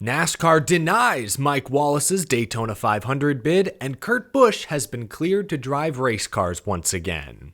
NASCAR denies Mike Wallace's Daytona 500 bid, and Kurt Busch has been cleared to drive race cars once again.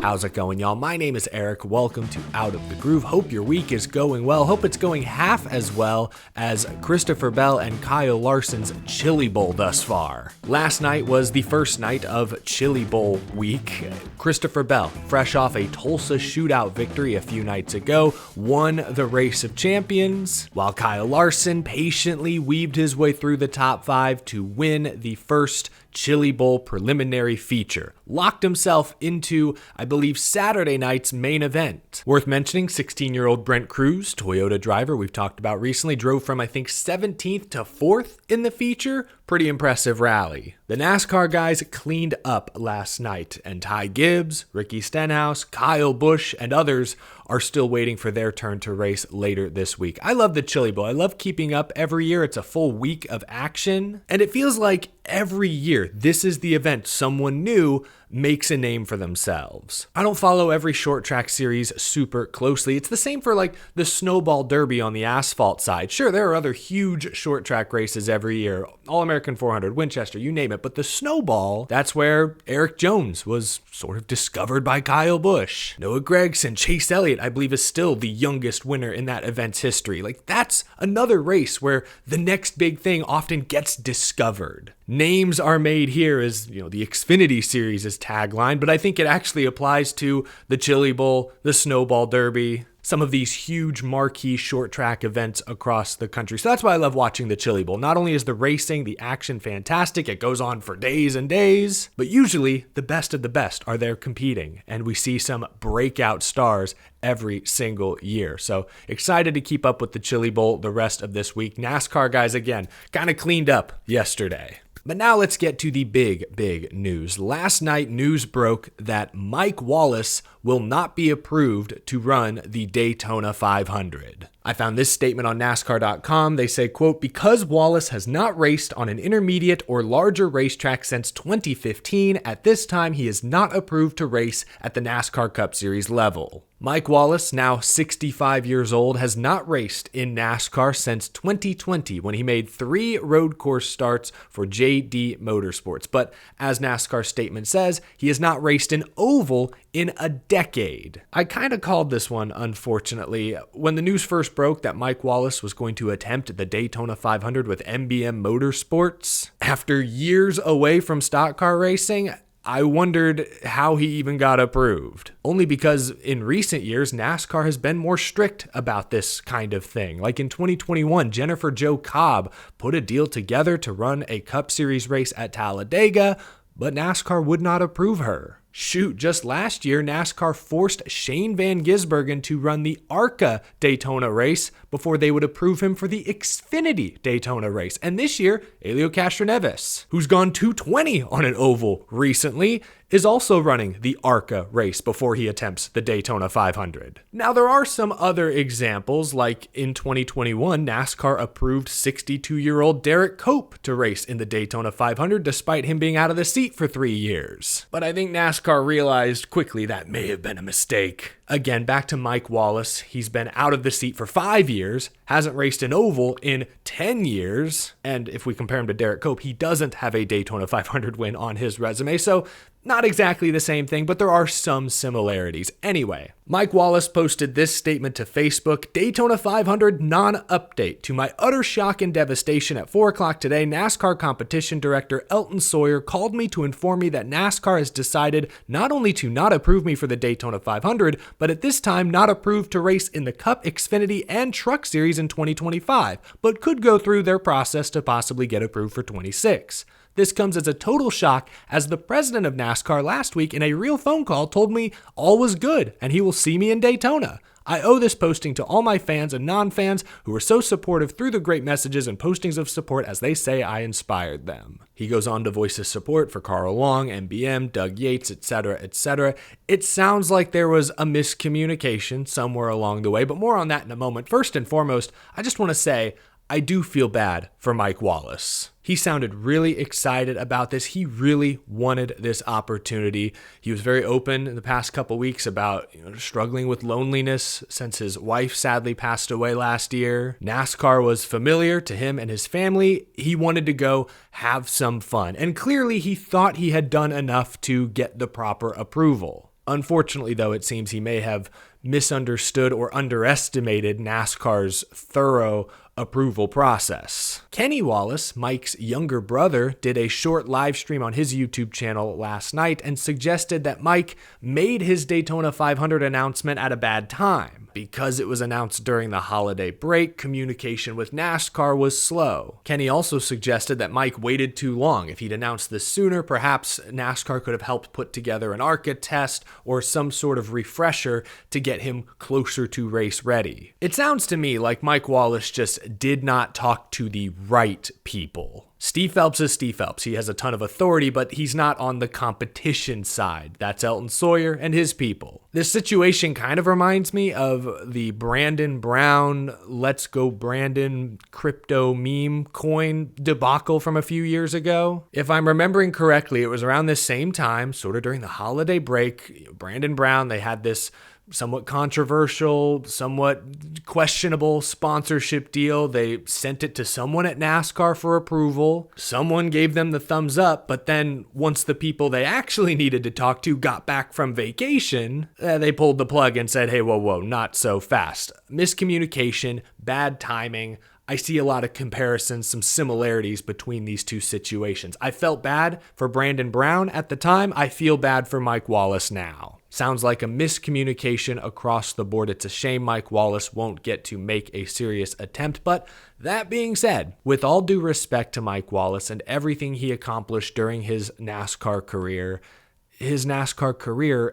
How's it going, y'all? My name is Eric. Welcome to Out of the Groove. Hope your week is going well. Hope it's going half as well as Christopher Bell and Kyle Larson's Chili Bowl thus far. Last night was the first night of Chili Bowl week. Christopher Bell, fresh off a Tulsa shootout victory a few nights ago, won the Race of Champions, while Kyle Larson patiently weaved his way through the top five to win the first Chili Bowl preliminary feature. Locked himself into, I believe, Saturday night's main event. Worth mentioning, 16-year-old Brent Cruz, Toyota driver we've talked about recently, drove from, I think, 17th to 4th in the feature. Pretty impressive rally. The NASCAR guys cleaned up last night, and Ty Gibbs, Ricky Stenhouse, Kyle Busch, and others are still waiting for their turn to race later this week. I love the Chili Bowl. I love keeping up every year. It's a full week of action, and it feels like every year this is the event someone new makes a name for themselves. I don't follow every short track series super closely. It's the same for like the Snowball Derby on the asphalt side. Sure, there are other huge short track races every year. All-American 400, Winchester, you name it. But the Snowball, that's where Eric Jones was sort of discovered by Kyle Busch. Noah Gragson, Chase Elliott, I believe, is still the youngest winner in that event's history. Like, that's another race where the next big thing often gets discovered. Names are made here as, the Xfinity Series is tagline, but I think it actually applies to the Chili Bowl, the Snowball Derby, some of these huge marquee short track events across the country. So that's why I love watching the Chili Bowl. Not only is the racing, the action fantastic, it goes on for days and days, but usually the best of the best are there competing, and we see some breakout stars every single year. So excited to keep up with the Chili Bowl the rest of this week. NASCAR guys, again, kind of cleaned up yesterday. But now let's get to the big news. Last night, news broke that Mike Wallace will not be approved to run the Daytona 500. I found this statement on NASCAR.com. They say, quote, because Wallace has not raced on an intermediate or larger racetrack since 2015, at this time he is not approved to race at the NASCAR Cup Series level. Mike Wallace, now 65 years old, has not raced in NASCAR since 2020 when he made 3 road course starts for JD Motorsports. But as NASCAR's statement says, he has not raced an oval in a decade. I kind of called this one, unfortunately. When the news first broke that Mike Wallace was going to attempt the Daytona 500 with MBM Motorsports, after years away from stock car racing, I wondered how he even got approved. Only because in recent years, NASCAR has been more strict about this kind of thing. Like in 2021, Jennifer Jo Cobb put a deal together to run a Cup Series race at Talladega, but NASCAR would not approve her. Shoot, just last year, NASCAR forced Shane Van Gisbergen to run the ARCA Daytona race before they would approve him for the Xfinity Daytona race. And this year, Helio Castroneves, who's gone 220 on an oval recently, is also running the ARCA race before he attempts the Daytona 500. Now, there are some other examples, like in 2021, NASCAR approved 62-year-old Derek Cope to race in the Daytona 500 despite him being out of the seat for 3 years. But I think NASCAR realized quickly that may have been a mistake. Again, back to Mike Wallace. He's been out of the seat for 5 years, hasn't raced an oval in 10 years, and if we compare him to Derek Cope, he doesn't have a Daytona 500 win on his resume, so not exactly the same thing, but there are some similarities. Anyway, Mike Wallace posted this statement to Facebook: Daytona 500 non-update. To my utter shock and devastation, at 4 o'clock today, NASCAR competition director Elton Sawyer called me to inform me that NASCAR has decided not only to not approve me for the Daytona 500, but at this time not approved to race in the Cup, Xfinity, and Truck Series in 2025, but could go through their process to possibly get approved for 26. This comes as a total shock, as the president of NASCAR last week in a real phone call told me all was good and he will see me in Daytona. I owe this posting to all my fans and non-fans who were so supportive through the great messages and postings of support as they say I inspired them. He goes on to voice his support for Carl Long, MBM, Doug Yates, etc., etc. It sounds like there was a miscommunication somewhere along the way, but more on that in a moment. First and foremost, I just want to say, I do feel bad for Mike Wallace. He sounded really excited about this. He really wanted this opportunity. He was very open in the past couple weeks about struggling with loneliness since his wife sadly passed away last year. NASCAR was familiar to him and his family. He wanted to go have some fun. And clearly he thought he had done enough to get the proper approval. Unfortunately, though, it seems he may have misunderstood or underestimated NASCAR's thorough approval process. Kenny Wallace, Mike's younger brother, did a short live stream on his YouTube channel last night and suggested that Mike made his Daytona 500 announcement at a bad time. Because it was announced during the holiday break, communication with NASCAR was slow. Kenny also suggested that Mike waited too long. If he'd announced this sooner, perhaps NASCAR could have helped put together an ARCA test or some sort of refresher to get him closer to race ready. It sounds to me like Mike Wallace just did not talk to the right people. Steve Phelps is Steve Phelps. He has a ton of authority, but he's not on the competition side. That's Elton Sawyer and his people. This situation kind of reminds me of the Brandon Brown, Let's Go Brandon crypto meme coin debacle from a few years ago. If I'm remembering correctly, it was around this same time, sort of during the holiday break. Brandon Brown, they had this somewhat controversial, somewhat questionable sponsorship deal. They sent it to someone at NASCAR for approval. Someone gave them the thumbs up, but then once the people they actually needed to talk to got back from vacation, they pulled the plug and said, hey, whoa, not so fast. Miscommunication, bad timing. I see a lot of comparisons, some similarities between these two situations. I felt bad for Brandon Brown at the time. I feel bad for Mike Wallace now. Sounds like a miscommunication across the board. It's a shame Mike Wallace won't get to make a serious attempt. But that being said, with all due respect to Mike Wallace and everything he accomplished during his NASCAR career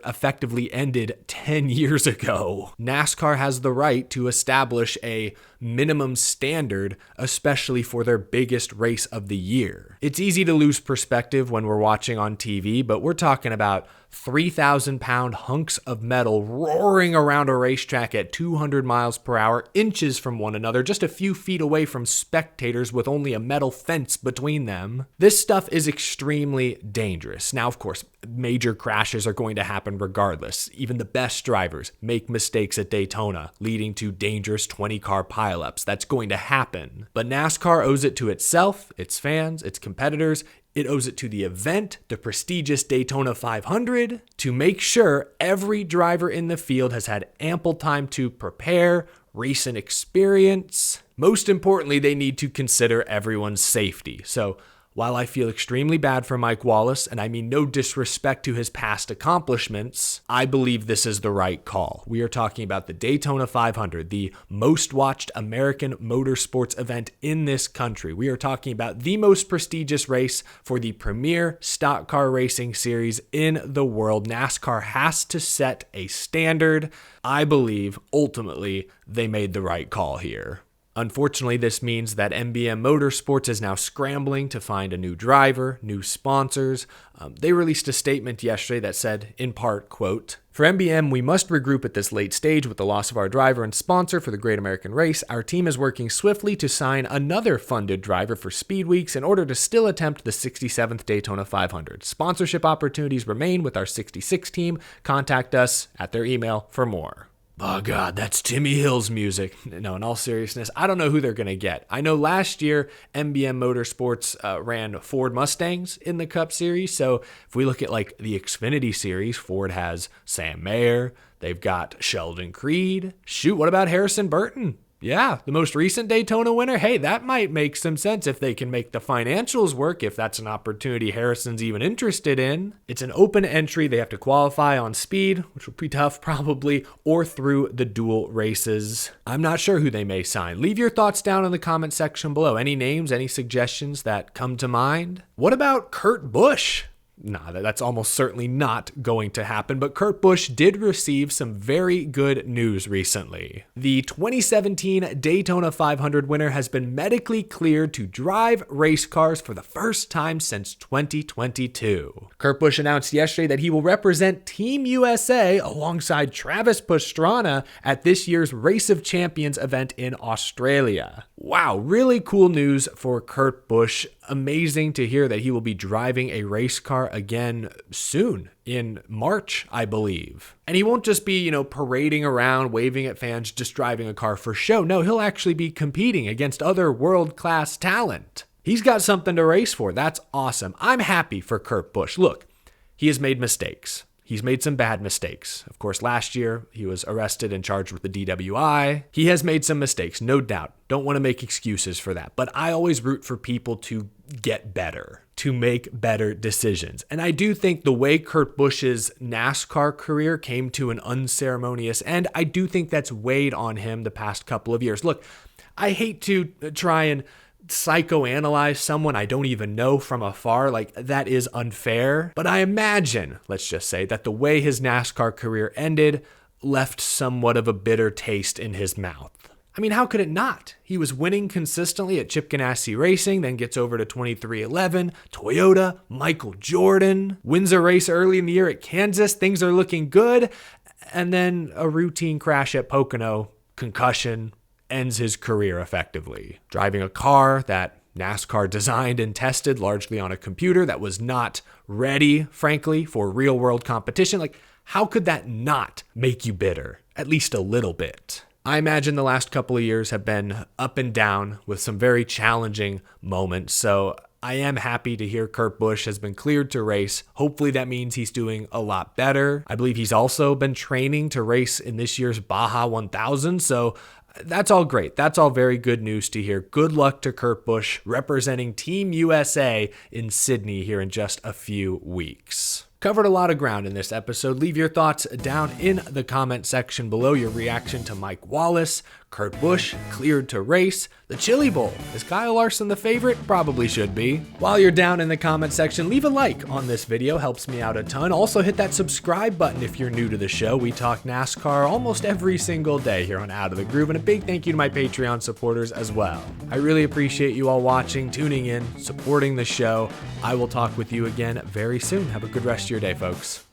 effectively ended 10 years ago. NASCAR has the right to establish a minimum standard, especially for their biggest race of the year. It's easy to lose perspective when we're watching on TV, but we're talking about 3,000-pound hunks of metal roaring around a racetrack at 200 miles per hour, inches from one another, just a few feet away from spectators with only a metal fence between them. This stuff is extremely dangerous. Now, of course, major crashes are going to happen regardless. Even the best drivers make mistakes at Daytona, leading to dangerous 20-car pileups. That's going to happen. But NASCAR owes it to itself, its fans, its competitors. It owes it to the event, the prestigious Daytona 500, to make sure every driver in the field has had ample time to prepare, recent experience. Most importantly, they need to consider everyone's safety. So while I feel extremely bad for Mike Wallace, and I mean no disrespect to his past accomplishments, I believe this is the right call. We are talking about the Daytona 500, the most watched American motorsports event in this country. We are talking about the most prestigious race for the premier stock car racing series in the world. NASCAR has to set a standard. I believe, ultimately, they made the right call here. Unfortunately, this means that MBM Motorsports is now scrambling to find a new driver, new sponsors. They released a statement yesterday that said, in part, quote, "For MBM, we must regroup at this late stage with the loss of our driver and sponsor for the Great American Race. Our team is working swiftly to sign another funded driver for Speed Weeks in order to still attempt the 67th Daytona 500. Sponsorship opportunities remain with our 66 team. Contact us at their email for more." Oh God, that's Timmy Hill's music. No, in all seriousness, I don't know who they're going to get. I know last year MBM Motorsports ran Ford Mustangs in the Cup Series. So if we look at like the Xfinity Series, Ford has Sam Mayer. They've got Sheldon Creed. Shoot, what about Harrison Burton? Yeah, the most recent Daytona winner. Hey, that might make some sense if they can make the financials work, if that's an opportunity Harrison's even interested in. It's an open entry. They have to qualify on speed, which will be tough probably, or through the dual races. I'm not sure who they may sign. Leave your thoughts down in the comment section below. Any names, any suggestions that come to mind? What about Kurt Busch? Nah, that's almost certainly not going to happen, but Kurt Busch did receive some very good news recently. The 2017 Daytona 500 winner has been medically cleared to drive race cars for the first time since 2022. Kurt Busch announced yesterday that he will represent Team USA alongside Travis Pastrana at this year's Race of Champions event in Australia. Wow, really cool news for Kurt Busch. Amazing to hear that he will be driving a race car again soon, in March, I believe. And he won't just be, parading around, waving at fans, just driving a car for show. No, he'll actually be competing against other world-class talent. He's got something to race for. That's awesome. I'm happy for Kurt Busch. Look, he has made mistakes. He's made some bad mistakes. Of course, last year, he was arrested and charged with the DWI. He has made some mistakes, no doubt. Don't want to make excuses for that. But I always root for people to get better, to make better decisions. And I do think the way Kurt Busch's NASCAR career came to an unceremonious end, I do think that's weighed on him the past couple of years. Look, I hate to try and psychoanalyze someone I don't even know from afar. Like, that is unfair. But I imagine, let's just say, that the way his NASCAR career ended left somewhat of a bitter taste in his mouth. I mean, how could it not? He was winning consistently at Chip Ganassi Racing, then gets over to 2311, Toyota, Michael Jordan, wins a race early in the year at Kansas, things are looking good, and then a routine crash at Pocono, concussion, ends his career effectively. Driving a car that NASCAR designed and tested largely on a computer that was not ready, frankly, for real-world competition. Like, how could that not make you bitter? At least a little bit. I imagine the last couple of years have been up and down with some very challenging moments, so I am happy to hear Kurt Busch has been cleared to race. Hopefully that means he's doing a lot better. I believe he's also been training to race in this year's Baja 1000, so that's all great. That's all very good news to hear. Good luck to Kurt Busch representing Team USA in Sydney here in just a few weeks. Covered a lot of ground in this episode. Leave your thoughts down in the comment section below. Your reaction to Mike Wallace, Kurt Busch cleared to race, the Chili Bowl. Is Kyle Larson the favorite? Probably should be. While you're down in the comment section, leave a like on this video. Helps me out a ton. Also hit that subscribe button if you're new to the show. We talk NASCAR almost every single day here on Out of the Groove, and a big thank you to my Patreon supporters as well. I really appreciate you all watching, tuning in, supporting the show. I will talk with you again very soon. Have a good rest of your day, folks.